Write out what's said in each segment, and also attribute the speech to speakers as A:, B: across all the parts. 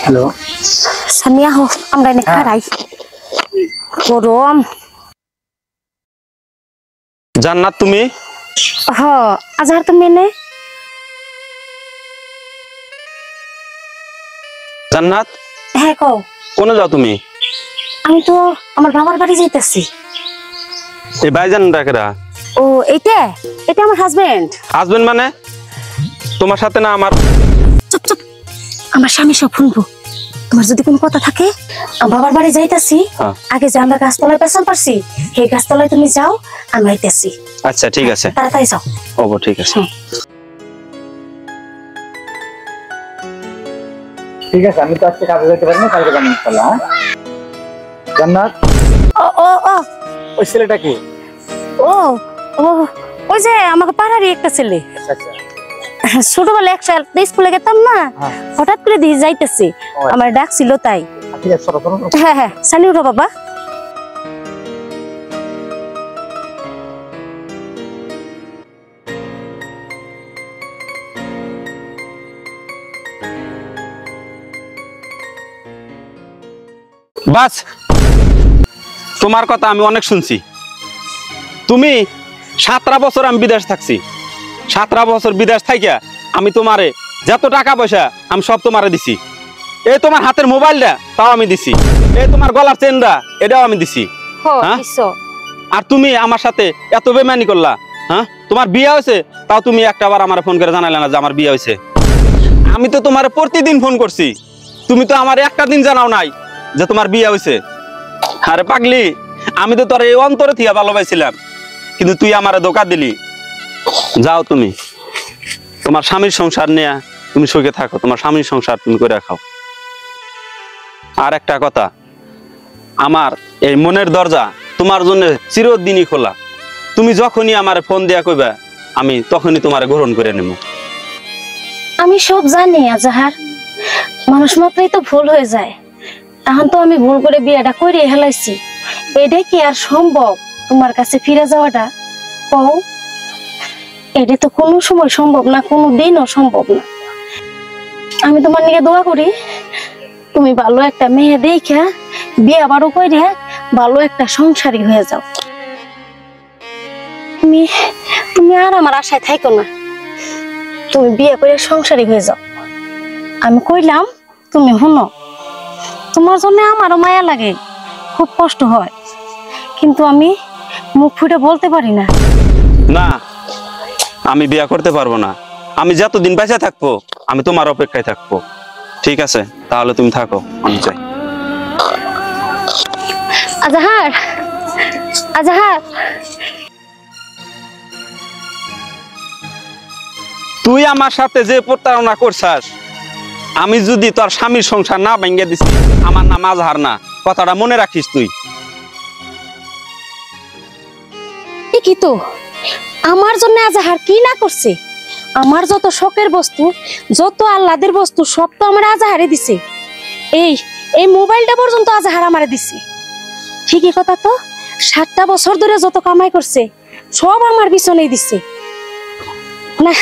A: Hello
B: Sania হো আমরা এনে খারাই গরম।
C: জান্নাত তুমি
B: হ আজহার তুমি এনে
C: জান্নাত
B: হ্যাঁ কও
C: কোনে যাও তুমি?
B: আমি তো আমার বাবার বাড়ি যাইতেছি।
C: এই ভাইজান ডাকেরা?
B: ও এটা এটা আমার হাজবেন্ড।
C: হাজবেন্ড মানে তোমার সাথে না আমার?
B: চুপ চুপ আমার স্বামী সব শুনবো। তোমার যদি কোনো কথা থাকে আমার বাবার বাড়ি যাইতেছি আগে যে আমরা গাছতলায় পেছন পারছি সেই গাছতলায় তুমি যাও আমি আইতেছি।
C: আচ্ছা ঠিক আছে
B: তাড়াতাড়ি যাও।
C: ওবো ঠিক আছে
A: ঠিক আছে আমি তো আজকে কাজে যেতে পারি না কালকে যাবো ইনশাআল্লাহ। জান্নাত
B: ও ও ও
A: ওই ছেলেটা কি?
B: ও ও ওই যে আমাকে পাড়ারই একটা ছেলে।
A: আচ্ছা
B: ছোটবেলায় একসাথে স্কুলে গেতাম না হঠাৎ করে দিয়ে যাইতেছে আমার ডাকছিল তাই।
A: ঠিক আছে চলো চলো।
B: হ্যাঁ হ্যাঁ সানি উঠো বাবা।
C: বাস তোমার কথা আমি অনেক শুনছি। তুমি 17 বছর আমি বিদেশ থাকছি। 17 বছর বিদেশ থাইকা আমি তোমারে যত টাকা পয়সা আমি সব তোমারে দিছি। এই তোমার হাতের মোবাইলটা তাও আমি দিছি। এই তোমার গলার চেনটা এটাও আমি দিছি। আর তুমি আমার সাথে এত বেমানি করলা। হ্যাঁ তোমার বিয়ে হয়েছে তাও তুমি একটাবার আমার ফোন করে জানালে না যে আমার বিয়ে হয়েছে। আমি তো তোমার প্রতিদিন ফোন করছি, তুমি তো আমার একটা দিন জানাও নাই যে তোমার বিয়ে হয়েছে। আরে পাগলি আমি তো তোর এই অন্তরে থিয়া ভালোবাসছিলাম কিন্তু তুই আমারে ধোঁকা দিলি। যাও তুমি তোমার স্বামীর সংসার নিয়ে তুমি সুখে থাকো, তোমার স্বামীর সংসার তুমি করে রাখাও। আর একটা কথা, আমার এই মনের দরজা তোমার জন্য চিরদিনই খোলা। তুমি যখনই আমার ফোন দিয়া কইবা আমি তখনই তোমারে গ্রহণ করে নেব।
B: আমি সব জানি আজহার, মানুষ মাত্রই তো ভুল হয়ে যায়। এখন তো আমি ভুল করে বিয়েটা করে হেলাইছি, এটা কি আর সম্ভব তোমার কাছে ফিরে যাওয়াটা? কও এটা তো কোনো সময় সম্ভব না, কোনো দিনও সম্ভব না। আমি তোমার নিয়ে দোয়া করি তুমি ভালো একটা মেয়ে দেখা বিয়ে বারো করে ভালো একটা সংসারী হয়ে যাও। তুমি আর আমার আশায় থাইকো না, তুমি বিয়ে করে সংসারী হয়ে যাও। আমি কইলাম তুমি শুনো, তোমার জন্য আমারও মায়া লাগে, খুব কষ্ট হয়, কিন্তু আমি মুখ ফুটে বলতে পারি না।
C: না আমি বিয়ে করতে পারবো না। আমি যতদিন বেঁচে থাকবো আমি তোমার অপেক্ষায় থাকবো। ঠিক আছে তাহলে তুমি থাকো, আমি চাই।
B: আজহার আজহার
C: তুই আমার সাথে যে প্রতারণা করছাস, আমি যদি তোর স্বামীর সংসার না ভেঙে দিছি আমার নাম আজহার না, কথাটা মনে রাখিস তুই।
B: কি তো আমার জন্য আজহার কি না করছে? আমার যত শখের বস্তু, যত আহ্লাদের বস্তু সব তো আমার আজহারে দিছে। এই এই মোবাইলটা পর্যন্ত আজহার আমারে দিছে। ঠিকই কথা তো, 7টা বছর ধরে যত কামাই করছে সব আমার পিছনেই দিছে। না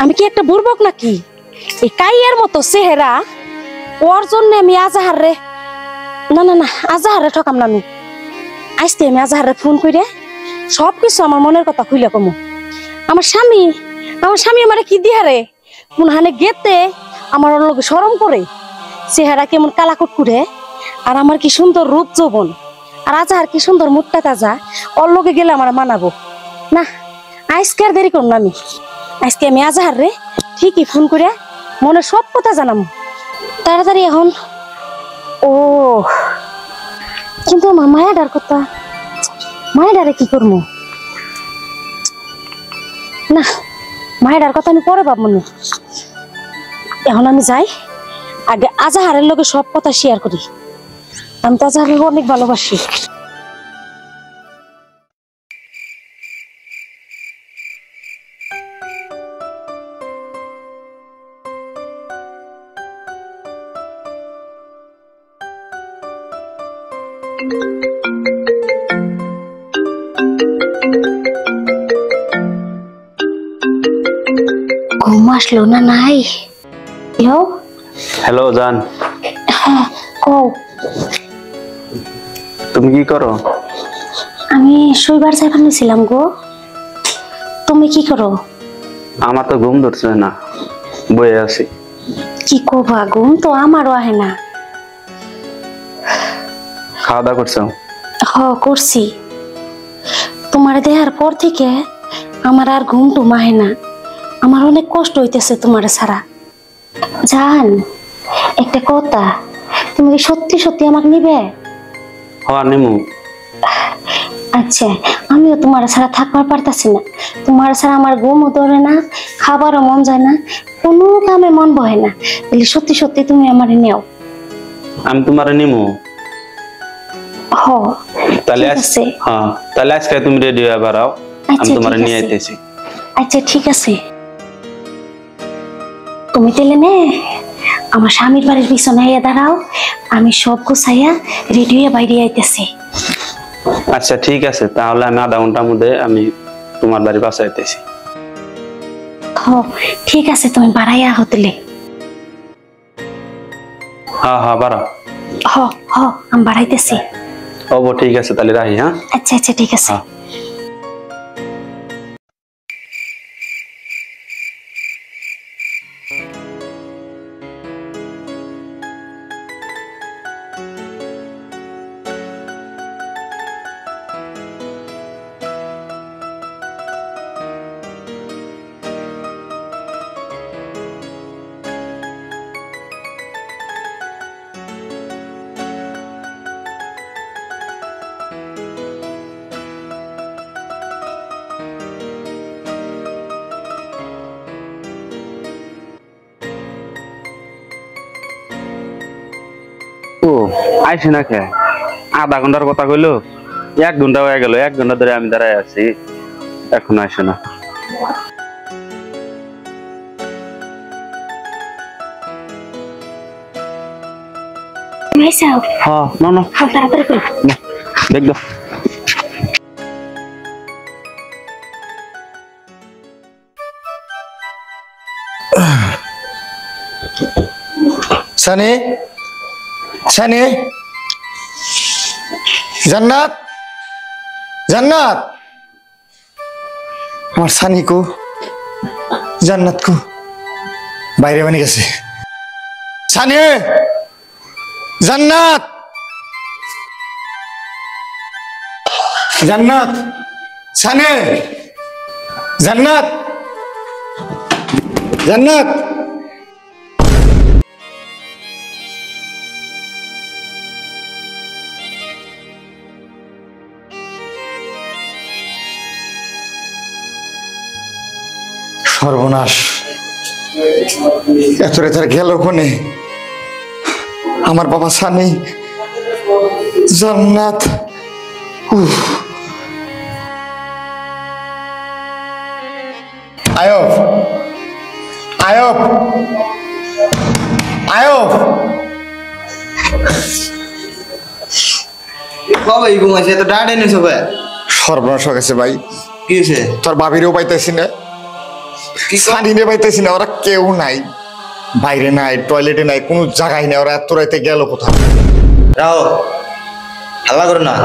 B: আমি কি একটা বুড়বক নাকি? এই কাইয়ের মতো চেহারা ওর জন্য আমি আজহার রে না না না আজহারে ঠকাম না। আমি আজকে আমি আজহারে ফোন করে সবকিছু আমার মনের কথা খুইলে কমু। আমার স্বামী আমার কি দিহারে মন হানে গেতে আমার ওর লোকে শরম করে, চেহারা কেমন কালাকুট করে, আর আমার কি সুন্দর রূপ যৌবন, আর আজহার কি সুন্দর মুখটা তাজা, ওর লোকে গেলে আমার মানাবো না। আজকে আর দেরি করুন আমি, আজকে আমি আজহার রে ঠিকই ফোন করে মনে সব কথা জানাম তাড়াতাড়ি এখন। ও কিন্তু আমার মায়াডার কথা, মায়াডারে কি করবো? না মায়ের কথা আমি পরে ভাববো না, এখন আমি যাই আগে আজহারের লোকে সব কথা শেয়ার করি। আমি তো আজহারকে অনেক ভালোবাসি। ঘুম আসলো না? নাই
C: হ্যালো জান,
B: হ্যাঁ কও।
C: তুমি কি করো?
B: আমি শৈবার যাইবার নিছিলাম গো। তুমি কি করো?
C: আমার তো ঘুম ধরছে না, বয়ে আছি।
B: কি করবা, ঘুম তো আমারও আহে না।
C: খাওয়া দাওয়া করছো?
B: করছি। তোমার দেহার পর থেকে আমার আর ঘুম টুম আহে না। আমার অনেক কষ্ট হইতেছে তোমার ছাড়া। জান, একটা কথা, তুমি কি সত্যি সত্যি আমাকে নিবে?
C: নিমু।
B: আচ্ছা, আমিও তোমার ছাড়া থাকবার পারতাছি না। তোমার ছাড়া আমার ঘুমও ধরে না, খাবারও মন যায় না, কোনো কামে মন বহে না। তাহলে সত্যি সত্যি তুমি আমার নেও।
C: আমি তোমার নিমু।
B: তাহলে
C: তাহলে আজকে তুমি রেডি হয়ে বেড়াও, আমি তোমার নিয়ে আইতেছি।
B: আচ্ছা ঠিক আছে, তুমি তাহলে নে আমার স্বামীর বাড়ির পিছনে দাঁড়াও, আমি সব গুছাইয়া রেডি হয়ে বাইরে আইতেছি।
C: আচ্ছা ঠিক আছে, তাহলে আমি আধা ঘন্টার মধ্যে আমি তোমার বাড়ির পাশে আইতেছি।
B: ঠিক আছে, তুমি বাড়াইয়া হতলে।
C: হ্যাঁ বাড়াও।
B: আমি বাড়াইতেছি।
C: ঠিক আছে, তাহলে রাখি। হ্যাঁ
B: আচ্ছা আচ্ছা ঠিক আছে।
C: আইসি না কে? আধা ঘন্টার কথা কইলো, 1 ঘন্টা হয়ে গেল। 1 ঘন্টা ধরে আমি দাঁড়ায় আছি, এখন আসে না। দেখো
D: সানি, সানি, জান্নাত, জান্নাত, আমার সানি কো, জান্নাত কো, বাইরে বানি গেছে। সানি, জান্নাত, জান্নাত, সানি, জান্নাত, জান্নাত। সর্বনাশ, এত রাতে গেল কোনে আমার বাবা সানি, জান্নাত। আয়ব, আয়ব, আয়ব। সর্বনাশ হয়ে গেছে ভাই।
A: কি হয়েছে?
D: তোর বাবিরেও পাইতেছি না, সানিরে পাইতেছি না, ওরা কেউ নাই, বাইরে নাই, টয়লেটে নাই, কোনো জায়গায় নাই। ওরা এত রাতে গেল কোথায়?
A: রাও, হাল্লা করো না,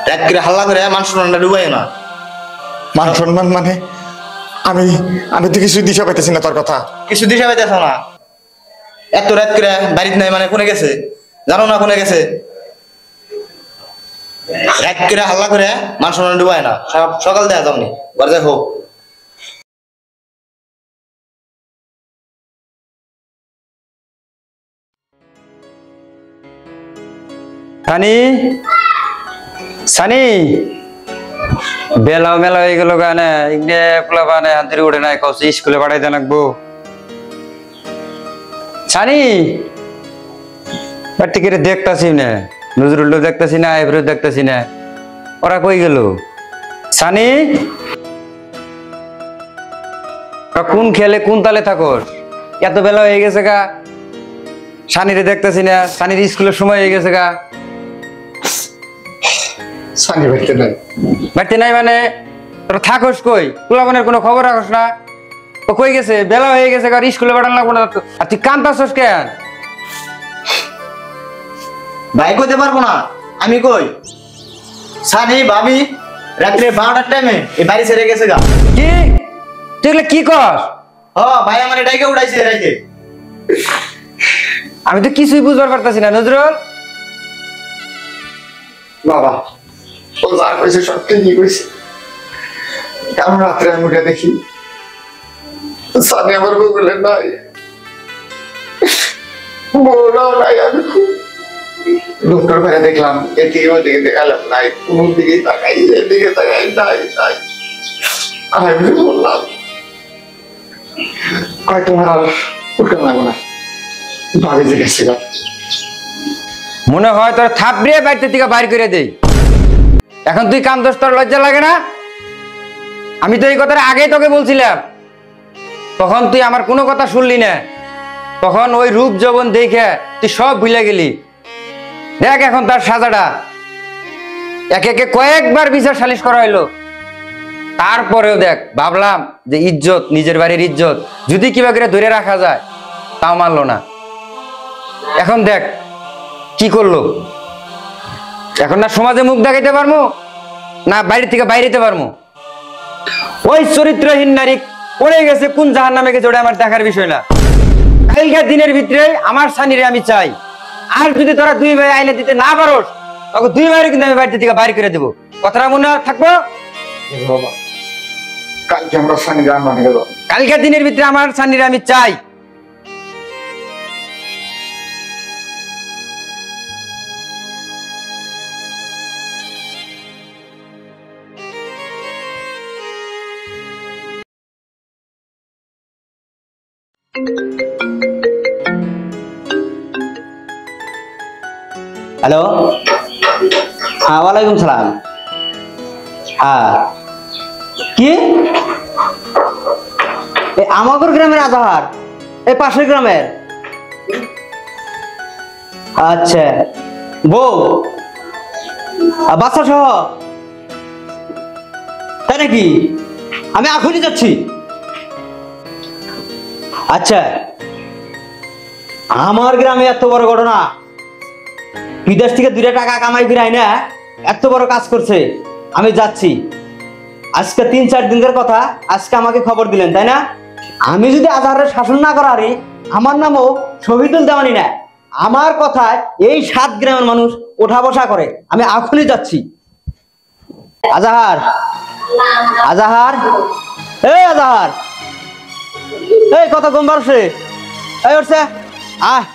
A: রাত করে হাল্লা করে মান সম্মানটা ডুবাই না।
D: মান সম্মান মানে? আমি আমি তো কিছু দিশা পাইতেছি না তোর কথা।
A: কিছু দিশা পাইতেছ না? এত রাত করে বাড়িতে নাই মানে কোনে গেছে? জানো না কোনে গেছে? রাত করে হাল্লা করে মান সম্মান ডুবাই না। সকাল দেয়া যাওনি, বাজার হোক।
E: সানি, সানি, বেলা মেলা হয়ে গেল গানে ইগনে প্লাবানে হাতির উঠে নাই, কসি স্কুলে পাঠাইতে লাগবো। সানি, বাড়ি থেকে দেখতাছি না, নজরুলও দেখতাছি না, এবারও দেখতাছি না, ওরা কই গেল? সানি, কোন খেলে কোন তালে থাকোর? এত বেলা হয়ে গেছে গা, সানিরে দেখতাছি না, সানির স্কুলের সময় হয়ে গেছে গা।
D: সানি বাড়িতে নাই।
E: বাড়িতে নাই মানে তোরা থাকোস কই? পোলাপানের কোনো খবর রাখোস না? ও কই গেছে? বেলা হয়ে গেছে, আর স্কুলে পাঠান লাগবো না। আর তুই কান্দাছস কেন?
A: ভাই কইতে পারবো না, আমি কই সানি ভাবি রাত্রে 12টার টাইমে এই বাড়ি ছেড়ে গেছে গা।
E: কি তুই এগুলো কি কর?
A: ভাই আমার এটাকে উড়াইছে রাইতে।
E: আমি তো কিছুই বুঝবার পারতাছি না নজরুল।
D: বাবা ও যা কইছে সব ঠিকই কইছে। কারণ রাত্রে আমি উঠে দেখি সানি আমার বগলে নাই, বউরাও নাই। আমি খুব ডক্টর ভাইয়া দেখলাম, এদিকে ওদিকে দেখালাম নাই, কোন দিকে তাকাই এদিকে তাকাই নাই নাই। আমি বললাম কয় তোমার আর উঠে লাগবো না, ভাবি যে গেছে গা।
E: মনে হয় তোর থাপড়িয়ে বাড়িতে থেকে বাইর করে দেই। এখন তুই কান্দোস, তোর লজ্জা লাগে না? আমি তো এই কথাটা আগেই তোকে বলছিলাম, তখন তুই আমার কোনো কথা শুনলি না। তখন ওই রূপ যৌবন দেখে তুই সব ভুলে গেলি। দেখ এখন তার সাজাটা, একে একে কয়েকবার বিচার সালিশ করা হইলো, তারপরেও দেখ ভাবলাম যে ইজ্জত, নিজের বাড়ির ইজ্জত যদি কিবা করে ধরে রাখা যায়, তাও মানলো না। এখন দেখ কি করলো। এখন না সমাজে মুখ দেখাইতে পারবো, না বাড়ি থেকে বাইরেতে পারবো। ওই চরিত্রহীন নারী পড়ে গেছে কোন জাহান নামে গেছে, ওটা আমার দেখার বিষয় না। কালকার দিনের ভিতরে আমার সানিরে আমি চাই। আর যদি তোরা দুই ভাই আইনে দিতে না পারোস, তখন দুই ভাইয়ের কিন্তু আমি বাড়িতে থেকে বাইর করে দেবো। কথাটা মনে থাকবো?
D: বাবা কালকে আমরা সানি গান বানিয়ে দেবো।
E: কালকার দিনের ভিতরে আমার সানিরে আমি চাই।
F: হ্যালো, হ্যাঁ ওয়ালাইকুম সালাম। হ্যাঁ কি আমাগর গ্রামের আধার, এই পাশের গ্রামের? আচ্ছা, বউ বাচ্চা সহ, তাই নাকি? আমি এখনই যাচ্ছি। আচ্ছা, আমার গ্রামে এত বড় ঘটনা, বিদেশ থেকে 2 টাকা কামাই ফিরাই না এত বড় কাজ করছে। আমি যাচ্ছি, আজকে 3-4 দিনের কথা, আজকে আমাকে খবর দিলেন তাই না? আমি যদি আজহারের শাসন না করারি, আমার নামও শহীদুল দেওয়ানি না। আমার কথায় এই 7 গ্রামের মানুষ ওঠা বসা করে। আমি এখনই যাচ্ছি। আজহার, আজহার, এই আজহার, এই কত ঘুম পারছে? এই উঠছে,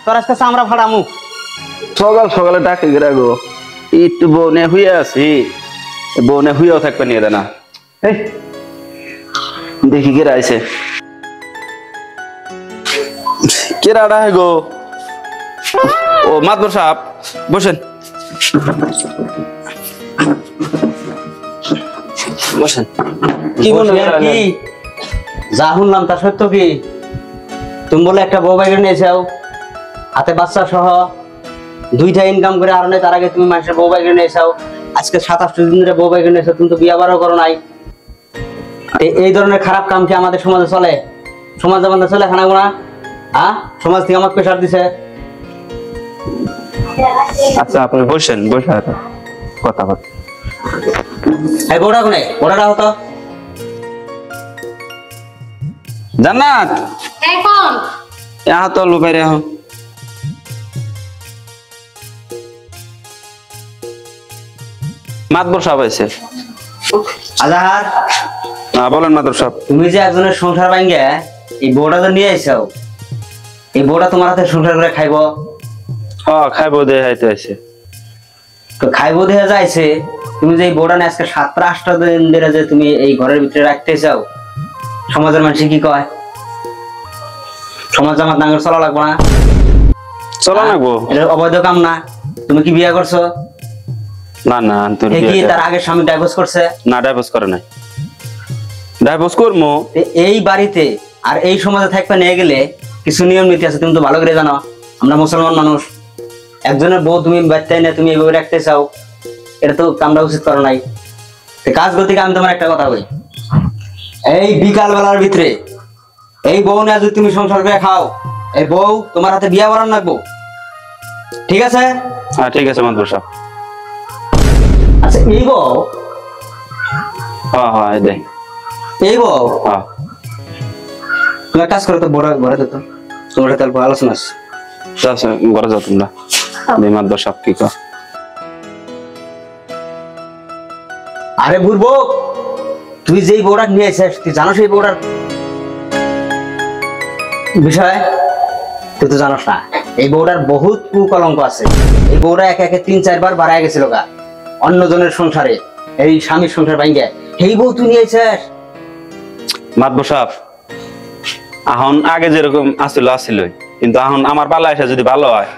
F: তোর আজকে চামড়া ফাড়ামু।
C: সকাল সকালে ডাকে গেরা গো, একটু বনে হইয়া আছি, বনে হইয়াও থাকবে নিয়ে দেনা। এই দেখি কেরা আইছে, কেরা ডাকে গো? ও মাতবর সাহেব, বসেন বসেন।
F: কি বলবো কি যা শুনলাম তা সত্য কি? তুমি বলে একটা বউ বাইরে নিয়েছাও, হাতে বাচ্চা সহ, 2টা ইনকাম করে আর নেই, তার আগে তুমি মানুষের বউ বাইরে নিয়েছাও। আজকে 27 দিন ধরে বউ বাইরে নিয়েছো, তুমি তো বিয়া বারও করো নাই। এই ধরনের খারাপ কাম কি আমাদের সমাজে চলে? সমাজে আমাদের চলে খানা গোনা? সমাজ থেকে আমাকে প্রেশার দিছে।
C: আচ্ছা আপনি বসেন, বসে কথা বল।
F: এই বউটা কোনে? বউটা হতো
C: জান্নাত,
B: এখন
C: তো লুকাই রে। মাতবর সাহেব আছে।
F: আজহার,
C: বলেন মাতবর সাহেব।
F: তুমি যে একজনের সংসার ভাঙ্গে এই বউটা তো নিয়ে আইছো, এই বউটা তোমার হাতে সংসার করে খাইবো?
C: খাইবো দেহে হাইতে আছে।
F: তো খাইবো দেহে যাইছে, তুমি যে এই বউটা নিয়ে আজকে 7-8 দিন ধরে যে তুমি এই ঘরের ভিতরে রাখতে চাও, সমাজের মানুষ কি কয়? সমাজ আমার নাঙ্গর চলা লাগবো না?
C: চলা লাগবো,
F: এটা অবৈধ কাম না? তুমি কি বিয়ে করছো?
C: না না,
F: কি তার আগে স্বামী ডাইভোর্স করছে?
C: না, ডাইভোর্স করে নাই। ডাইভোর্স করবো
F: এই বাড়িতে আর এই সমাজে থাকতে নিয়ে গেলে কিছু নিয়ম নীতি আছে, তুমি তো ভালো করে জানো। আমরা মুসলমান মানুষ, একজনের বউ তুমি বাচ্চাই না, তুমি এইভাবে রাখতে চাও, এটা তো কামটা উচিত করো নাই। কাজ করতে আমি তোমার একটা কথা বলি, এই বিকাল বেলার ভিতরে এই বউ না যদি তুমি সংসার করে খাও, এই বউ তোমার হাতে বিয়া করার লাগবো, ঠিক আছে?
C: হ্যাঁ ঠিক আছে মাদবর সাহেব।
F: আচ্ছা এই বউ,
C: হ্যাঁ হ্যাঁ দেখ
F: এই বউ,
C: হ্যাঁ
F: তুমি এক কাজ করো তো, ঘরে দিত তোমার সাথে অল্প আলোচনা আছে।
C: আচ্ছা ঘরে যাও তোমরা। মাদবর সাহেব কি কর?
F: আরে বুড়বো, তুই যেই বউটা নিয়ে আসিস, তুই জানো সেই বউটার বিষয়? তুই তো জানোস না, এই বউটার বহুত কুকলঙ্ক আছে। এই বউটা একে একে 3-4 বার বাড়ায় গেছিল গা অন্যজনের সংসারে, এই স্বামীর সংসার ভাঙ্গে। এই বউ তুই নিয়ে আসিস?
C: মাদবর সাহেব এখন আগে যেরকম আসিল, কিন্তু এখন আমার পালা এসে যদি ভালো হয়,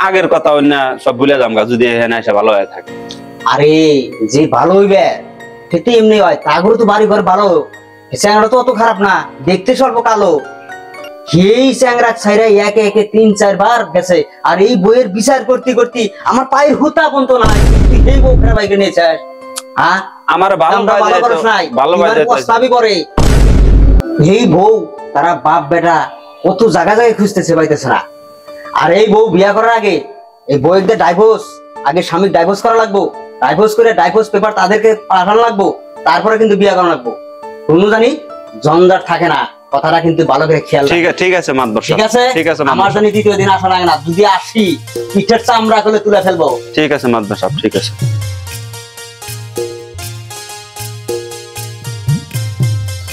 C: আগের কথা অন্য সব ভুলে যামগা যদি এখানে এসে ভালো হয়ে থাকে।
F: আরে যে ভালো হইবে সেটা এমনি হয়, তাগরও তো বাড়ি ঘর ভালো। চ্যাংড়া তো অত খারাপ না, দেখতে স্বল্প কালো। এই চ্যাংড়া ছাইরা একে একে 3-4 বার গেছে, আর এই বইয়ের বিচার করতে করতে আমার পায়ের হুতা বন্ধ নাই। তুই এই বউ খারাপ বাইকে নিয়েছিস? হ্যাঁ
C: আমার ভালো
F: করস নাই,
C: ভালো
F: প্রস্তাবই করে। এই বউ তারা বাপ বেটা কত জায়গা জায়গায় খুঁজতেছে, পাইতেছে না। আর এই বউ বিয়া করার আগে এই বউয়ের ডাইভোর্স, আগে স্বামীর ডাইভোর্স করা লাগবো, ডাইভোর্স করে ডাইভোর্স পেপার তাদেরকে পাঠানো লাগবো, তারপরে কিন্তু বিয়া করা লাগবো। কোনো জানি জঞ্জাট থাকে না, কথাটা কিন্তু ভালো করে খেয়াল রাখ।
C: ঠিক আছে মাদবর সাহেব,
F: ঠিক আছে?
C: ঠিক আছে
F: আমার জানি দ্বিতীয় দিন আসা লাগে না, যদি আসি পিঠের চামড়া করে তুলে ফেলবো।
C: ঠিক আছে মাদবর সাহেব, ঠিক আছে।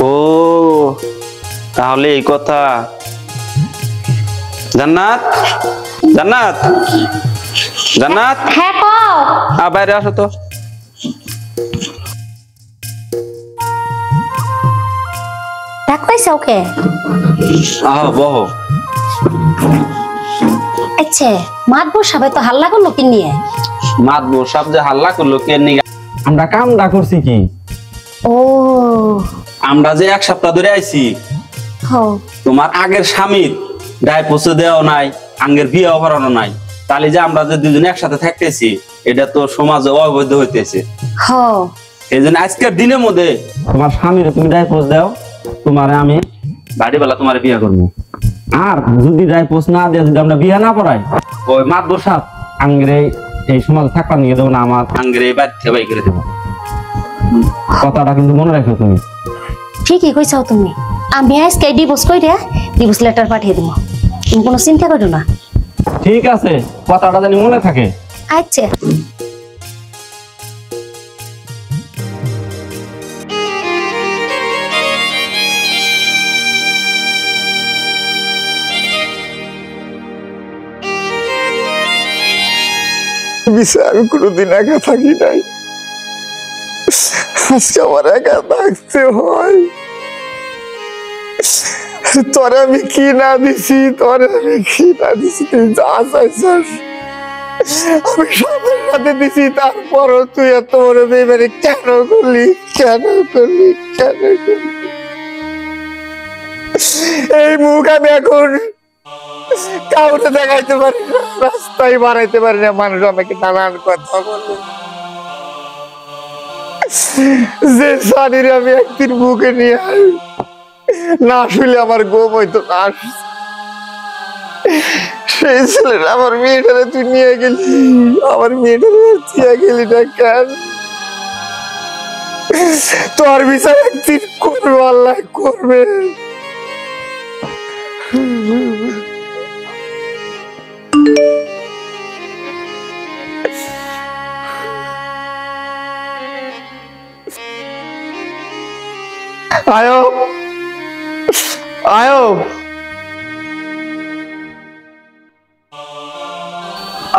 C: ও তাহলে এই কথা। জান্নাত, জান্নাত, জান্নাত,
B: হ্যাঁ কও।
C: বাইরে আসো তো।
B: ডাকতাইছে ওকে?
C: আহ বহ।
B: আচ্ছা মাদবর সাহেব তো হাল্লা করলো কি নিয়ে?
C: মাদবর সাহেব যে হাল্লা করলো কে নিয়ে?
E: আমরা কামটা করছি কি?
B: ও
C: আমরা যে 1 সপ্তাহ ধরে আইছি,
B: হো
C: তোমার আগের স্বামীর গায়ে পৌঁছে দেওয়া নাই, আঙ্গের বিয়ে করানো নাই, তাহলে যে আমরা যে দুজনে একসাথে থাকতেছি এটা তো সমাজে অবৈধ হইতেছে।
B: হো
C: এই জন্য আজকের দিনের মধ্যে
E: তোমার স্বামীর তুমি ডাইভোর্স দাও, তোমারে আমি
C: বাড়িবেলা তোমার বিয়ে করবো।
E: আর যদি ডাইভোর্স না দিয়ে যদি আমরা বিয়ে না করাই, ওই মাদবর সাহেব আঙ্গরে এই সমাজে থাকবার নিয়ে দেবো না, আমার
C: আঙ্গের এই বাড়িতে বাই করে দেবো।
E: কথাটা কিন্তু মনে রাখো তুমি।
B: ঠিকই কইছাও তুমি। আমি আজকে ডিভোর্স কইরা ডিভোর্স লেটার পাঠিয়ে দেবো, তুমি কোনো চিন্তা করো না।
E: ঠিক আছে, কথাটা জানি মনে থাকে।
B: আচ্ছা
D: আমি কোনোদিন একা থাকি নাই, আজকে আমার একা থাকতে হয়। তোরে আমি কি না দিছি, তোরে আমি কি না দিছি, তুই যা চাইছিস আমি সবার সাথে দিছি, তারপরও তুই এত বড় বেমারি কেন করলি, কেন করলি, কেন করলি? এই মুখ আমি এখন কাউকে দেখাইতে পারি না, রাস্তায় বাড়াইতে পারি না, মানুষ আমাকে নানান কথা বলে। যে শাড়ির আমি একদিন বুকে নিয়ে না শুলে আমার গোপ হইতো না, সেই ছেলেটা আমার মেয়েটারে তুই নিয়ে গেলি, আমার মেয়েটারে দিয়ে গেলি না কেন? তোর বিচার একদিন করবে, আল্লাহ করবে। আয়ো আয়ো,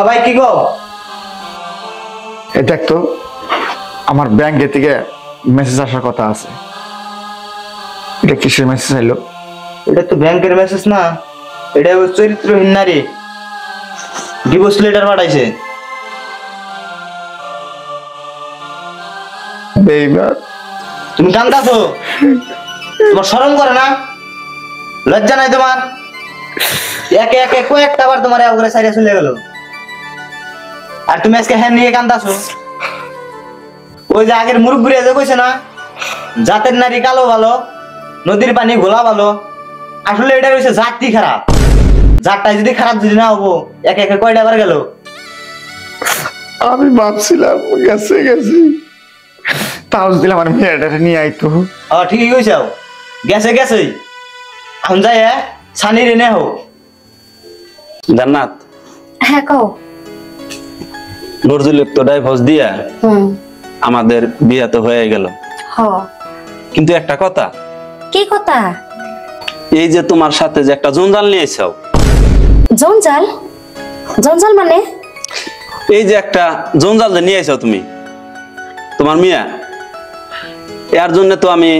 A: ভাই কি গো?
D: দেখ তো আমার ব্যাংকে থেকে মেসেজ আসার কথা আছে, এটা কিসের মেসেজ এলো?
A: এটা তো ব্যাংকের মেসেজ না, এটা ওই চরিত্রহীন নারী ডিভোর্স লেটার পাঠাইছে।
D: বেইমান,
A: তুমি কান্দাছো? তোমার শরম করে না? লজ্জা নাই তোমার? একে একে কয়েকটা বার তোমার উপরে সাইডে চলে গেল, আর তুমি আজকে হ্যাঁ নিয়ে কান্দাছো। ওই যে আগের মুরব্বী যে কইছে না, জাতের নারী কালো ভালো, নদীর পানি ঘোলা ভালো, আসলে এটা হচ্ছে জাতটি খারাপ। জাতটাই যদি খারাপ যদি না হবো, একে একে কয়টা বার গেল।
D: আমি ভাবছিলাম গেছে গেছে, তাও যদি আমার মেয়েটারে নিয়ে আইতো।
A: ঠিকই কইছাও, গেছে গেছে। এখন যাই সানি রে নে হোক।
C: জান্নাত,
B: হ্যাঁ কও।
C: নজরুল তো ডাইভোর্স দিয়া আমাদের বিয়ে তো হয়ে গেল,
B: হ।
C: কিন্তু একটা কথা,
B: কি কথা?
C: এই যে তোমার সাথে যে একটা জঞ্জাল নিয়ে এসেছো।
B: জঞ্জাল? জঞ্জাল মানে?
C: এই যে একটা জঞ্জাল যে নিয়ে এসেছো তুমি, তোমার মিয়া, এর জন্য তো আমি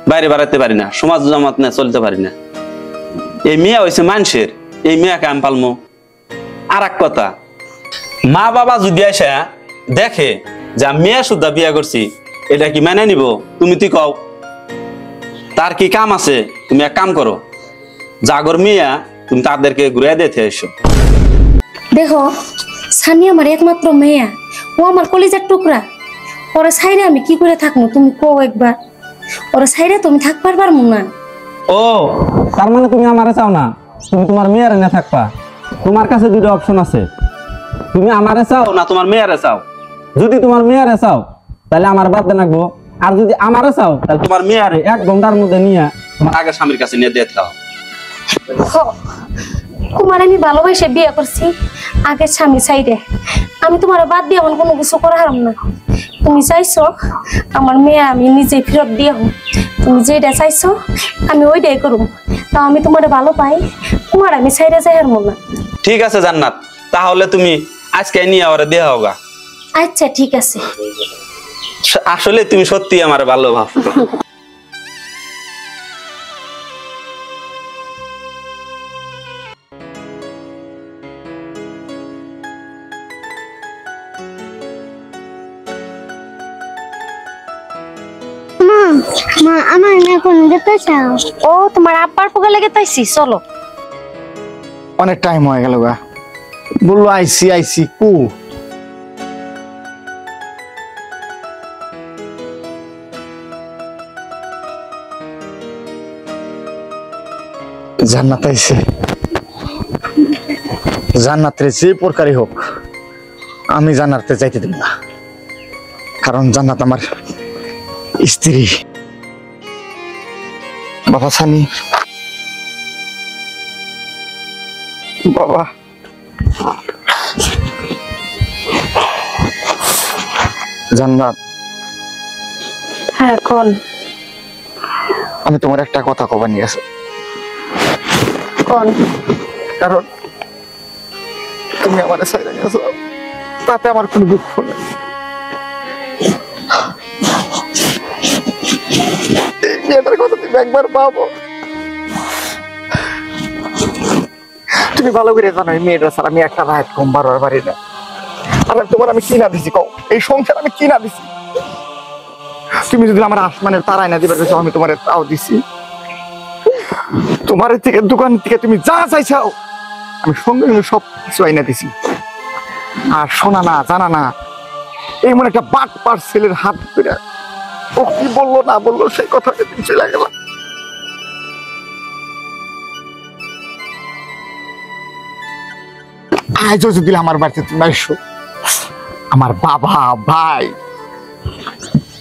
C: বাইরে বেড়াতে পারি না, সমাজ জামাত না চলতে পারি না। এই মিয়া হয়েছে মানুষের, এই মিয়াকে আমি পালমো। আর এক কথা, মা বাবা যদি আসে দেখে যে আমি মেয়ে সুদ্ধা বিয়া করছি, এটা কি মেনে নিব? তুমি তুই কও। তার কি কাম আছে? তুমি এক কাম করো, জাগর মিয়া তুমি তাদেরকে ঘুরে দিতে এসো।
B: দেখো, সানি আমার একমাত্র মেয়া, ও আমার কলিজার টুকরা। ওরা সাইরে আমি কি করে থাকবো তুমি কও একবার? ওরা সাইরে তুমি থাকবার পারবো না।
C: ও, তার মানে তুমি আমারে চাও না, তুমি তোমার মেয়ারে না থাকবা। তোমার কাছে দুটো অপশন আছে, তুমি আমারে চাও না তোমার মেয়ারে চাও। যদি তোমার মেয়ারে চাও তাহলে আমার বাদ দে রাখবো, আর যদি আমারে চাও তাহলে তোমার মেয়ারে 1 ঘন্টার মধ্যে নিয়ে তোমার আগের স্বামীর কাছে নিয়ে দিয়ে দাও।
B: তোমার আমি ভালোবাসে বিয়ে করছি আগের স্বামী সাইডে, আমি তোমার বাদ দিয়ে এমন কোনো কিছু করা হারাম না। তুমি চাইছো আমার মেয়ে আমি নিজে ফেরত দিয়ে হোক, তুমি যেটা চাইছো আমি ওইটাই করুম। তাও আমি তোমার ভালো পাই, তোমার আমি সাইডে যাই হারবো না।
C: ঠিক আছে জান্নাত, তাহলে তুমি আজকে নিয়ে ওরে দেয়া হোগা।
B: আচ্ছা ঠিক আছে।
C: আসলে তুমি সত্যি আমার ভালো ভাবছো।
G: মা আমার এখন যেতে চাও?
B: ও তোমার আব্বার পোকা লেগে তাইছি, চলো।
D: অনেক টাইম হয়ে গেল গা, বললো আইসি আইসি কু। জান্নাত আইছে, জান্নাতের যে প্রকারই হোক আমি জান্নাতে যাইতে দেব না, কারণ জান্নাত আমার স্ত্রী। বাবা সানি, বাবা জান্নাত,
B: হ্যাঁ কোন?
D: আমি তোমার একটা কথা কবার নিয়ে আসো।
B: কোন?
D: কারণ তুমি আমার সাইডে গেছো, তাতে আমার কোনো দুঃখ নেই। এই মেয়েটার কথা তুমি একবার পাবো, তুমি ভালো করে জানো এই মেয়েটা স্যার আমি একটা রাত কম বারবার পারি না। আর তোমার আমি কি না দিছি কও, এই সংসার আমি কি না দিছি? তুমি যদি আমার আসমানের তারাই না দিবে আমি তোমার তাও দিছি। তোমার থেকে দোকান থেকে তুমি যা চাইছাও আমি সঙ্গে সঙ্গে সব কিছু আইনা দিছি। আর শোনা না জানা না এমন একটা বাট পার ছেলের হাত ধরে ও কি বললো না বললো সেই কথা তুমি চলে গেল। আজও যদি আমার বাড়িতে তুমি আসো, আমার বাবা ভাই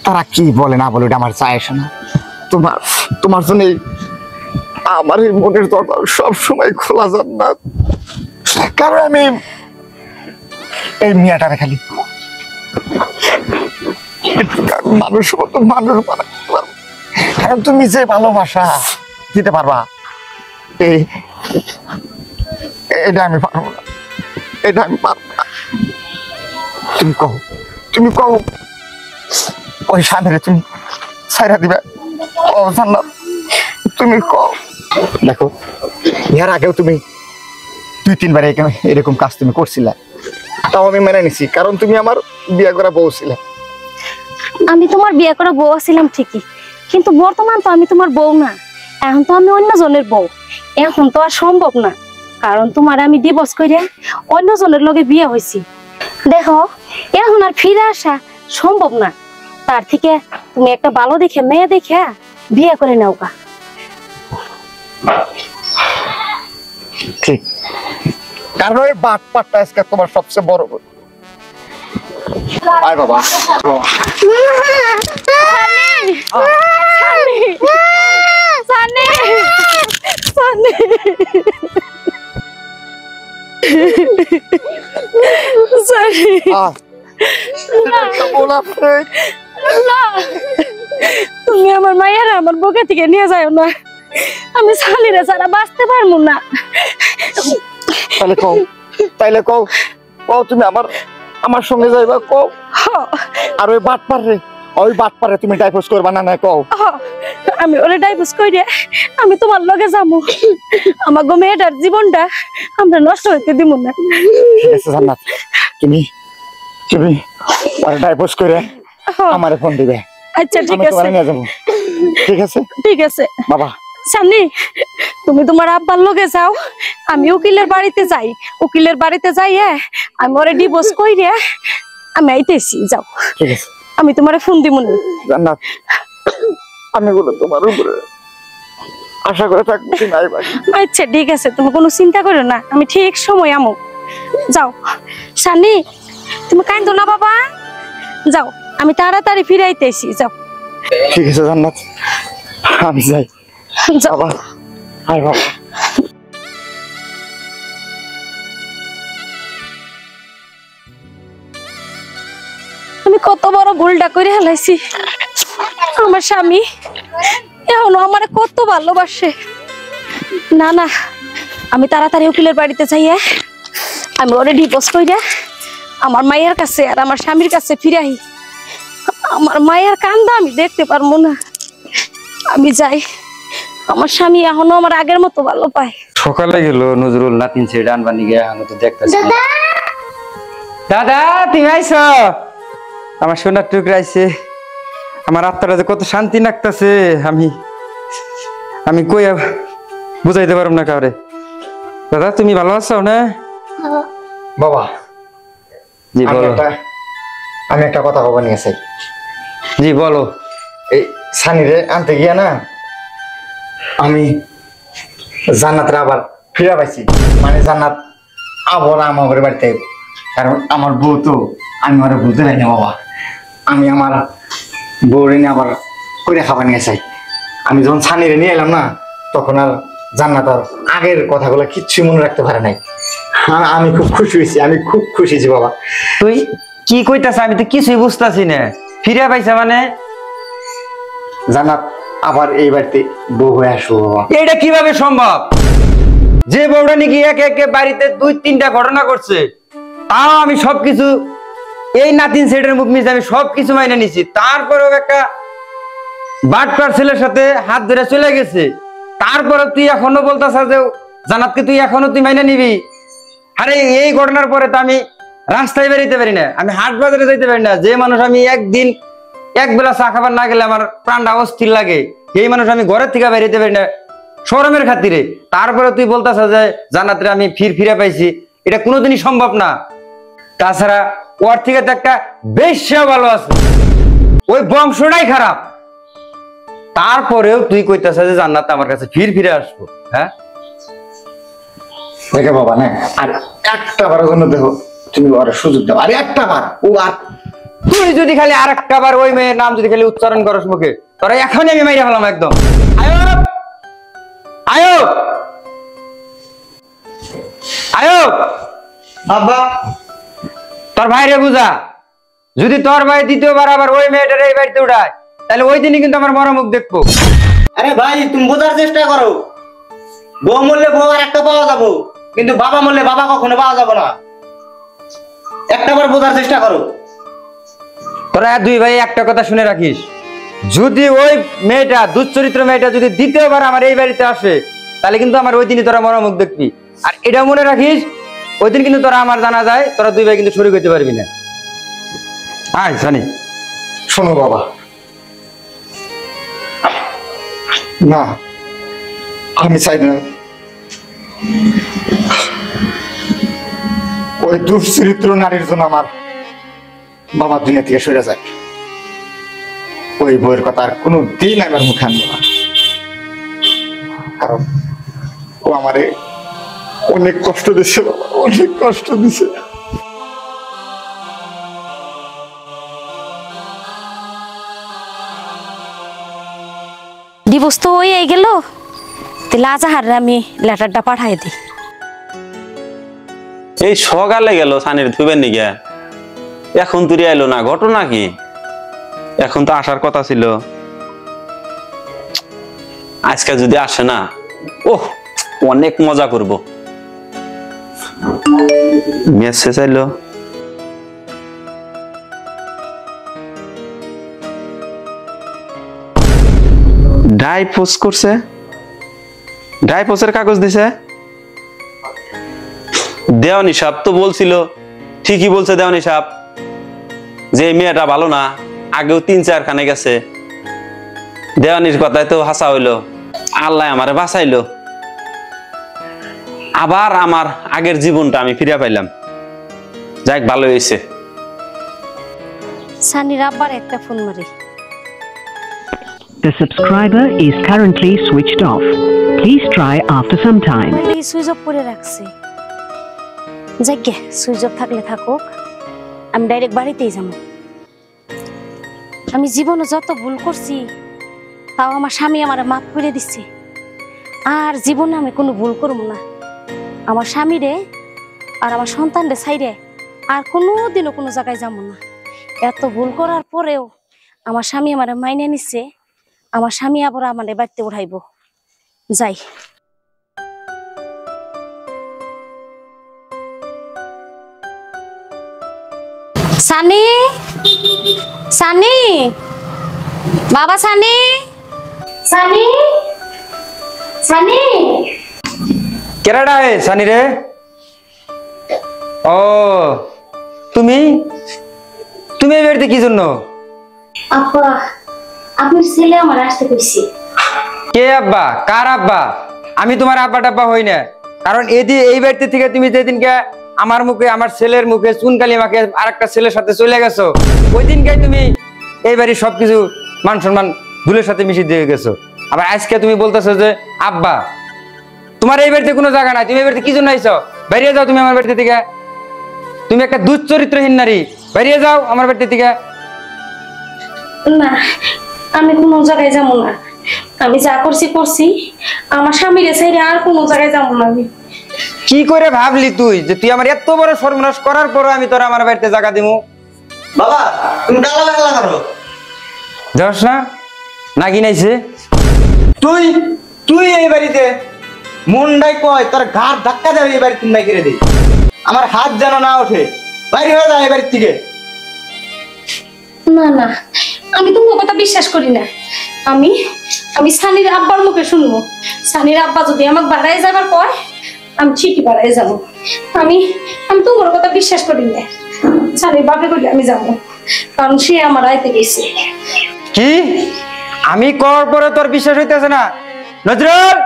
D: তারা কি বলে না বলে এটা আমার চায় আসে না। তোমার তোমার জন্য আমার এই মনের দরজা সবসময় খোলা যান না, কারণ আমি এই মিয়াটারে খালি মানুষ মতো মানুষ বানাতে পারবো। কারণ তুমি যে ভালোবাসা দিতে পারবা এটা আমি পারবো না, এটা আমি পারবো না। তুমি কও ওই স্বামীরে তুমি ছাইরা দিবে? ও জান্নাত তুমি কও। দেখো এর আগেও তুমি 2-3 বার এরকম কাজ তুমি করছিলে, তাও আমি মেনে নিছি, কারণ তুমি আমার বিয়ে করা বউ ছিলে।
B: আমি তোমার বিয়ে করা বউ ছিলাম ঠিকই, কিন্তু বর্তমান তো আমি তোমার বউ না, এখন তো আমি অন্য জনের বউ। এখন তো আর সম্ভব না, কারণ তোমার আমি ডিভোর্স করে অন্য জনের লগে বিয়ে হয়েছি। দেখো এখন আর ফিরে আসা সম্ভব না, তার থেকে তুমি একটা ভালো দেখে মেয়ে দেখে বিয়ে করে নাও গা।
D: ঠিক, কারণ ওই বাটপাটটা আজকে তোমার সবচেয়ে বড় ভুল। আয় বাবা
B: তুমি আমার মায়ের আমার বুকে থেকে নিয়ে যাও না, আমি শালিরে ছাড়া বাঁচতে পারবো না।
D: তাইলে কও তুমি আমার সঙ্গে যাইবা কও। আর ওই বাটপারে তুমি ডাইভোর্স করবা না না কও।
B: আমি ওরে ডাইভোর্স কইরে আমি তোমার লগে যাবো, আমার গো মেয়েটার জীবনটা আমরা নষ্ট হইতে দিব না।
D: ঠিক আছে জান্নাত, তুমি ওরে ডাইভোর্স করে আমারে ফোন দিবে।
B: আচ্ছা ঠিক
D: আমি
B: আছে,
D: তোমারে নিয়ে যাবো। ঠিক আছে
B: ঠিক আছে
D: বাবা।
B: সামনে তুমি তোমার আব্বার লগে যাও, আমি উকিলের বাড়িতে যাই। উকিলের বাড়িতে যাই আমি ওরে ডিভোর্স কইরে আমি আইতেছি। যাও,
D: ঠিক আছে
B: আমি তোমারে ফোন দিব না।
D: জান্নাত, আমি বলে তোমার উপরে আশা করে থাকবো তুমি আইবা।
B: আচ্ছা ঠিক আছে, তুমি কোনো চিন্তা করো না, আমি ঠিক সময় আমো। যাও সানি, তুমি কাঁদো না বাবা, যাও আমি তাড়াতাড়ি ফিরাইতেছি। যাও
D: ঠিক আছে জান্নাত, আমি যাই।
B: যাও
D: বাবা আয় বাবা।
B: আমি কত বড় ভুলটা করে হেলাইছি। আমার স্বামী এখনো আমার কত ভালোবাসে। না না, আমি তাড়াতাড়ি উকিলের বাড়িতে যাই, আমি ওরে ডিভোর্স কইরা আমার মায়ের কাছে আর আমার স্বামীর কাছে ফিরাই। আমার মায়ের কান্দা আমি দেখতে পারবো না। আমি যাই, আমার স্বামী এখনো আমার আগের মতো ভালো পায়।
E: সকালে গেল নজরুল নাতিন ছেড়ে আনবানি গিয়ে এখনো তো দেখতেছি। দাদা তুমি আইছো? আমার সোনার টুকরা আইছে। আমার আত্মাটা যে কত শান্তি লাগতেছে আমি কই বুঝাইতে পারব না কাউরে। দাদা তুমি ভালো আছো না?
D: বাবা
E: জি বলো।
D: আমি একটা কথা কব নিয়ে চাই।
E: জি বলো।
D: এই সানিরে আনতে গিয়া না আমি জান্নাতরে আবার ফিরা পাইছি। মানে জান্নাত আবার আমার বাড়িতে, কারণ আমার বউ তো আমি ওরা বুঝতে পারি না বাবা। আমি আমার বউরে নিয়ে আবার করে খাবার নিয়ে চাই। আমি যখন সানিরে নিয়ে এলাম না, তখন আর জান্নাত আর আগের কথাগুলো কিচ্ছু মনে রাখতে পারে নাই। হ্যাঁ আমি খুব খুশি হয়েছি, আমি খুব খুশি হয়েছি বাবা।
E: তুই কি কইতাছ? আমি তো কিছুই বুঝতাছি না। ফিরে পাইছা মানে?
D: জান্নাত আবার এই বাড়িতে বউ হয়ে আসবো বাবা।
E: এটা কিভাবে সম্ভব? যে বউটা নাকি একে একে বাড়িতে 2-3টা ঘটনা করছে, তাও আমি সবকিছু এই নাতিন সেটের মুখ মিশে আমি সবকিছু মাইনে নিছি। তারপরেও একটা বাটপার ছেলের সাথে হাত ধরে চলে গেছে। তারপরে তুই এখনো বলতাছ যে জান্নাতকে তুই এখনো তুই মাইনে নিবি? আরে এই ঘটনার পরে তো আমি রাস্তায় বেরোতে পারি না, আমি হাট বাজারে যাইতে পারি না। যে মানুষ আমি একদিন একবেলা চা খাবার না গেলে আমার প্রাণটা অস্থির লাগে, এই মানুষ আমি ঘরের থেকে বেরোতে পারি না শরমের খাতিরে। তারপরে তুই বলতাছ যে জান্নাতরে আমি ফিরে পাইছি, এটা কোনোদিনই সম্ভব না। তাছাড়া ওর থেকে তো একটা বেশ্যা ভালো আছে, ওই বংশটাই খারাপ। তারপরেও তুই কইতাছ যে জান্নাত আমার কাছে ফিরে আসবো। হ্যাঁ
D: দেখে বাবা না, আর একটা বারের জন্য দেখো তুমি ওর সুযোগ দাও। আর একটা বার ও আর
E: তুই যদি খালি আর একটা বার ওই মেয়ের নাম যদি খালি উচ্চারণ করস মুখে, তোরা এখনই আমি মাইরা ফেলাম একদম। আয়ো আয়ো আয়ো
A: আব্বা
E: তোর ভাইরে বুঝা, যদি তোর ভাই দ্বিতীয়বার আবার ওই মেয়েটার এই বাড়িতে উঠায়, তাহলে ওই দিনই কিন্তু আমার মরমুখ দেখবো।
A: আরে ভাই তুমি বোঝার চেষ্টা করো, বউ মরলে বউ আর একটা পাওয়া যাবো, কিন্তু বাবা মরলে বাবা কখনো পাওয়া যাবে না। একটাবার বোঝার চেষ্টা করো।
E: তোরা দুই ভাই একটা কথা শুনে রাখিস, যদি ওই মেয়েটা দুশ্চরিত্র মেয়েটা যদি দ্বিতীয়বার আমার এই বাড়িতে আসে, তাহলে কিন্তু আমার ওই দিনই তোরা মরমুখ দেখবি। আর এটা মনে রাখিস, ওই দিন কিন্তু তোরা আমার জানা যায় তোরা দুই ভাই কিন্তু শুরু করতে পারবি না। আয় জানি
D: শোনো বাবা, না আমি চাই না ওই দুশ্চরিত্র নারীর জন্য আমার বাবা দুনিয়া থেকে সরে যায়। ওই বইয়ের কথা আর কোনো দিন আমার মুখে আনবো না, কারণ ও আমারে অনেক কষ্ট দিচ্ছে বাবা, অনেক কষ্ট দিচ্ছে।
B: ডিভোর্স তো হয়ে গেল, তাহলে আজাহার আমি লেটারটা পাঠাই দিই।
C: এই সকালে গেল সানির ধুবেন নিগে, এখন তুই আইলো না, ঘটনা কি? এখন তো আসার কথা ছিল, আজকে যদি আসে না, ওহ অনেক মজা করব। মেসেজ আইলো, ডাইভোর্স করছে, ডাইভোর্সের কাগজ দিছে। দেওয়ানি সাহেব তো বলছিল, ঠিকই বলছে দেওয়ানি সাহেব, যে মেয়েটা ভালো না, আগেও 3-4 খানে গেছে। দেওয়ানির কথায় তো হাসা হইলো, আল্লাহ আমারে বাঁচাইলো, আবার আমার আগের জীবনটা আমি ফিরে পাইলাম। যাক ভালো হয়েছে।
B: সানির আব্বার একটা ফোন মারি।
H: The subscriber is currently switched off. Please try after some time.
B: Switch off করে রাখছে। যাকে সুইচ অফ থাকলে থাকুক, আমি ডাইরেক্ট বাড়িতেই যাব। আমি জীবনে যত ভুল করছি তাও আমার স্বামী আমার মাফ করে দিচ্ছে, আর জীবনে আমি কোনো ভুল করব না। আমার স্বামীরে আর আমার সন্তানরে ছাইরে আর কোনোদিনও কোনো জায়গায় যাব না। এত ভুল করার পরেও আমার স্বামী আমার মাইনে নিচ্ছে, আমার স্বামী আবার আমার বাড়িতে উঠাইব। যাই। সানি, সানি, বাবা সানি, সানি, সানি।
E: কেরাডা হে সানি রে? ও তুমি তুমি এই বাড়িতে কি জন্য?
B: আব্বা, আপনার ছেলে আমার আসতে কইছে।
E: কে আব্বা? কার আব্বা? আমি তোমার আব্বা টাব্বা হই না, কারণ এই বাড়িতে থেকে তুমি যেদিনকে আমার মুখে, আমার ছেলের মুখে চুনকালি মাকে আরেকটা ছেলের সাথে চলে গেছো, ওই দিনকে তুমি এই বাড়ির সবকিছু মান সম্মান ভুলের সাথে মিশিয়ে দিয়ে গেছো। আবার আজকে তুমি বলতেছো যে আব্বা। তোমার এই বাড়িতে কোনো জায়গা নাই, তুমি এই বাড়িতে কি জন্য আইছো? বেরিয়ে যাও তুমি আমার বাড়িতে থেকে। তুমি একটা দুশ্চরিত্রহীন নারী, বেরিয়ে যাও আমার বাড়িতে থেকে।
B: না, আমি কোনো জায়গায় যাব না। আমি যা করছি করছি, আমার স্বামীর ছেড়ে আর কোনো জায়গায় যাব না। আমি
E: কি করে ভাবলি তুই যে তুই আমার এত বড় সর্বনাশ করার পরও আমি তোরা আমার বাড়িতে জায়গা দিমু?
A: বাবা তুমি ডালা বেলা করো।
E: যাস না, নাকি নাইছে?
A: তুই তুই এই বাড়িতে মুন্ডাই কয় তোর ঘাড় ধাক্কা দেবে, এই বাড়ি তুমি করে দিই, আমার হাত যেন না ওঠে, বাইরে হয়ে যায় এই বাড়ির থেকে।
B: না না, আমি তোমার কথা বিশ্বাস করি না। আমি আমি সানির আব্বার মুখে শুনবো। সানির আব্বা যদি আমাকে বাড়ায় যাবার কয়, আমি ঠিকই বাড়ায় যাব। আমি আমি তোমার কথা বিশ্বাস করি না। সানির বাপে কইলে আমি যাবো, কারণ সে আমার আইতে গেছে।
E: কি আমি কর পরে তোর বিশ্বাস হইতেছে না? নজরুল,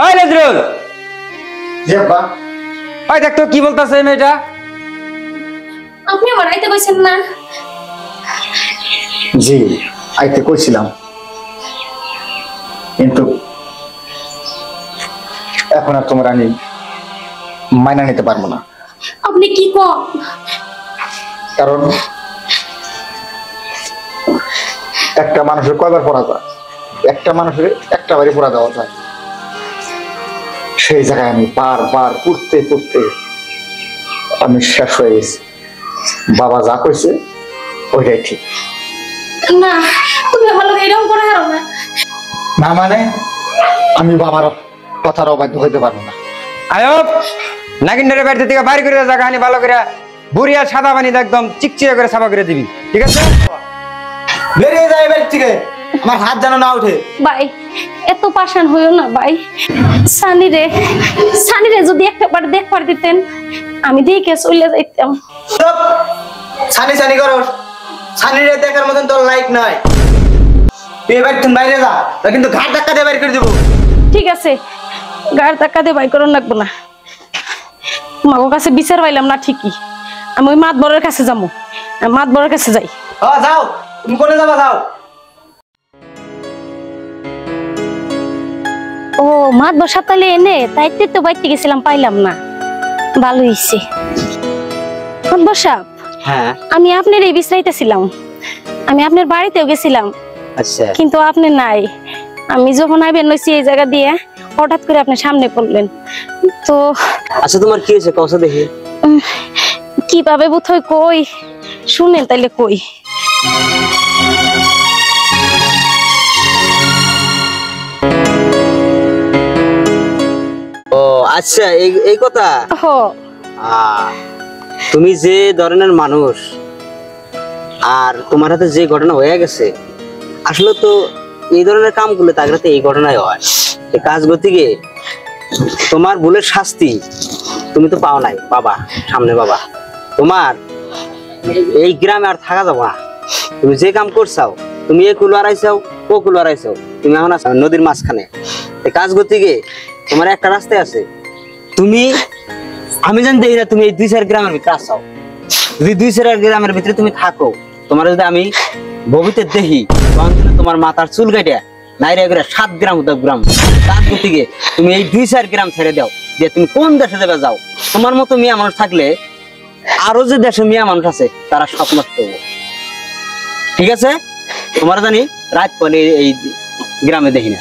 E: ওই নজরুল,
D: জি আব্বা।
E: ওই দেখ তো কি বলতেছে এই মেয়েটা।
B: আপনি আমার আইতে কইছেন না?
D: জি আইতে কইছিলাম, কিন্তু এখন আর তোমার আমি মাইনা নিতে পারবো না।
B: আপনি কি কন?
D: কারণ একটা মানুষের কয়বার পড়া যায়? একটা মানুষের একটা বাড়ি পড়া দেওয়া যায়। সেই জায়গায় আমি বারবার পড়তে পড়তে আমি শেষ হয়ে গেছি। বাবা যা কইছে ওইটাই ঠিক।
B: না, তুমি আমার লোক এরকম করে হারো না।
D: না মানে আমি বাবার কথার অবাধ্য হইতে পারবো না।
E: আয়ব নাগিনের বাড়িতে থেকে বাইরে করে জায়গা হানি ভালো করে বুড়িয়া সাদা পানি একদম চিকচিকে করে সাফা করে দিবি, ঠিক আছে?
A: বেরিয়ে যায় এই বাড়ির থেকে, আমার হাত যেন না ওঠে।
B: ভাই এত পাশান হইও না ভাই। সানিরে যদি একবার দেখবার দিতেন, আমি দেখে চলে যাইতাম।
A: চুপ! ছানি ছানি করো, ছানিরে দেখার মতন তোর লাইক নাই। তুই এবার তুমি বাইরে যা, তা কিন্তু ঘাট ধাক্কা দিয়ে বাইরে করে দেবো।
B: ঠিক আছে, গাড়ি ধাক্কা দিয়ে বাই করুন লাগবো না। মাগো কাছে বিচার পাইলাম না ঠিকই, আমি ওই মাতবরের কাছে যাবো। মাতবরের কাছে যাই।
A: যাও, তুমি কোনে যাবা যাও।
B: ও মাতবর সাতালে এনে তাইতে তো বাইতে গেছিলাম, পাইলাম না। ভালো হইছে। মাতবর সাহেব,
F: হ্যাঁ
B: আমি আপনার এই বিশ্রাইতেছিলাম, আমি আপনার বাড়িতেও গেছিলাম,
F: আচ্ছা
B: কিন্তু আপনি নাই। আমি যখন আইবেন লইছি এই জায়গা দিয়ে হঠাৎ করে আপনি সামনে পড়লেন তো
F: আচ্ছা তোমার কি হয়েছে কওছে দেখি।
B: কিভাবে বুথই কই শুনেন তাইলে কই।
F: ও আচ্ছা এই কথা।
B: হ
F: তুমি যে ধরনের মানুষ আর তোমার হাতে যে ঘটনা হয়ে গেছে, আসলে তো এই ধরনের কাম করলে তার হাতে এই ঘটনাই হয়। এই কাজ করতে গিয়ে তোমার ভুলের শাস্তি তুমি তো পাও নাই, বাবা সামনে বাবা। তোমার এই গ্রামে আর থাকা যাবো না। তুমি যে কাম করছাও, তুমি এ কুলো হারাইছাও, ও কুলো হারাইছাও, তুমি এখন আছো নদীর মাঝখানে। এই কাজ করতে গিয়ে তোমার একটা রাস্তায় আছে। তুমি আমি জানি দেখি না তুমি এই 2-4 গ্রামের ভিতরে আসো। যদি 2-4 গ্রামের ভিতরে তুমি থাকো, তোমার যদি আমি ভবিতে দেখি, তখন কিন্তু তোমার মাথার চুল কাটিয়া নাইরা করে 7 গ্রাম 10 গ্রাম কাজ করতে গিয়ে তুমি এই 2-4 গ্রাম ছেড়ে দাও, যে তুমি কোন দেশে যাবে যাও। তোমার মতো মিয়া মানুষ থাকলে আরো যে দেশে মিয়া মানুষ আছে তারা সব নষ্ট হবে। ঠিক আছে, তোমার জানি রাত পরে এই গ্রামে দেখি না।